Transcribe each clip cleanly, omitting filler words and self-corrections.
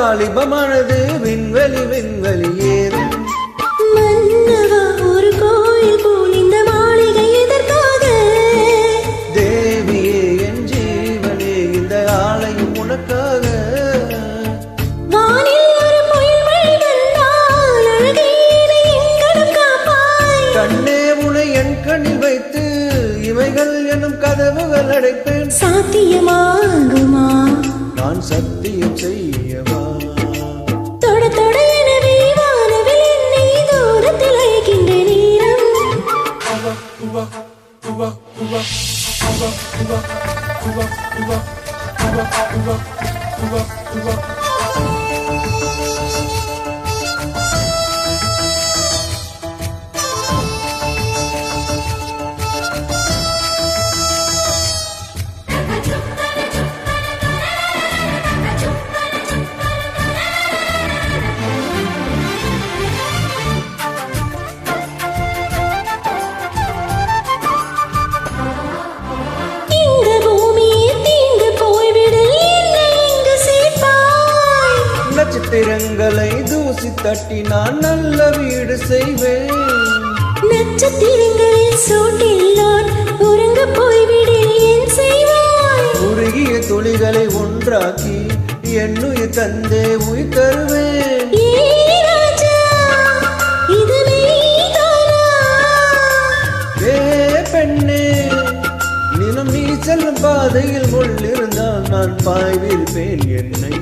வாலிபமானது விண்வெளி விண்வெளி ஏறும். மன்னவா ஒரு கோயில் போல் இந்த மாளிகை எதற்காக? தேவியே என் ஜீவனே இந்த ஆலயம் உனக்காக. வானில் ஒரு புயல் மழை வந்தால் அழகே என்னை எங்கனம் காப்பாய். கண்ணே உனை என் கண்ணில் வைத்து இமைகள் எனும் கதவுகள் அடைப்பேன். சாத்தியமாகுமா? நான் சத்தியம் செய்யவா? தொட தொட எனவே வானவில் என்னை தூரத்தில் அழைக்கின்ற நேரம். இந்த பூமியை தீண்டு போய்விடு, என்னை இங்கு சேர்ப்பாய். நட்சத்திரங்களை தூசி தட்டி நான் நல்ல வீடு செய்வேன். நட்சத்திரங்களில் சூட்டில் நான் உறங்க போய்விடு, என் செய்வாய். உருகிய துளிகளை ஒன்றாக்கி என்னுயிர் தந்தே உயிர் தருவேன். ஏ ராஜா, இது நீதானா? ஏ பெண்ணே, நிலம் நீ செல்லும் பாதையில் முள்ளிருந்தால் நான் பாய்விருப்பேன் என்னை.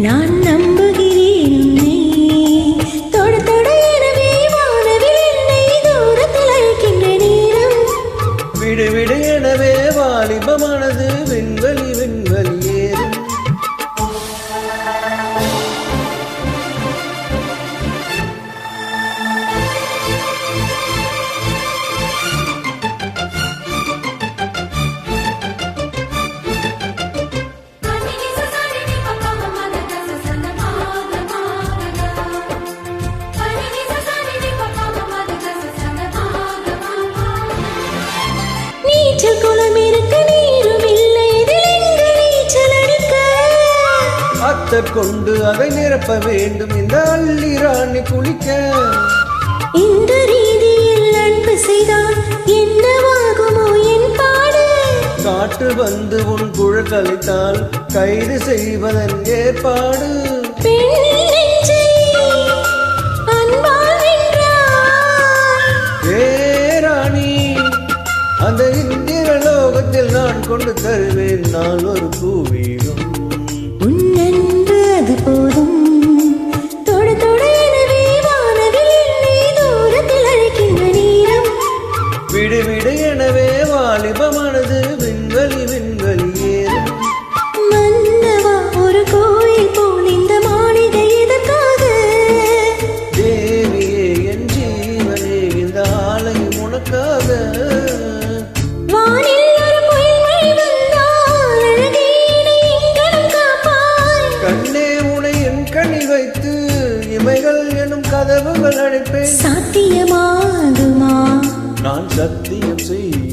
நான் நம்புகிறேன் உன்னை. தொட தொட எனவே வானவில் என்னை தூரத்தில் அழைக்கின்ற நேரம். விடு விடு எனவே வாலிபமானது விண்வெளி விண்வெளி ஏறும். நீச்சல் குளம் இருக்க நீரும் இல்லை, இதில் எங்கு நீச்சல் அடிக்க? அத்தர் கொண்டு அதை நிரப்ப வேண்டும் இந்த அள்ளி ராணி குளிக்க. இந்த ரீதியில் அன்பு செய்தால் என்னவாகுமோ என் பாடு? காற்று வந்து உன் குழல் கலைத்தால் கைது செய்வதன் ஏற்பாடு. பெண் நெஞ்சை அன்பால் வென்றாய். ஏ ராணி, அந்த இந்திர லோகத்தில் நான் கொண்டு தருவேன் நான் ஒரு பூவீகம். உன் அன்பு அது போதும். தொட தொட எனவே வானவில் என்னை தூரத்தில் அழைக்கின்ற நேரம். விடு விடு எனவே வாலிபமானது விண்வெளி விண்வெளி ஏறும். மன்னவா ஒரு கோயில் போல் இந்த மாளிகை எதற்காக? தேவியே என் ஜீவனே இந்த ஆலயம் உனக்காக. வானில் ஒரு புயல் மழை வந்தால் அழகே என்னை எங்கனம் காப்பாய். கண்ணே உனை என் கண்ணில் வைத்து இமைகள் எனும் கதவுகள் அடைப்பேன். சாத்தியமாகுமா? நான் சத்தியம் செய்ய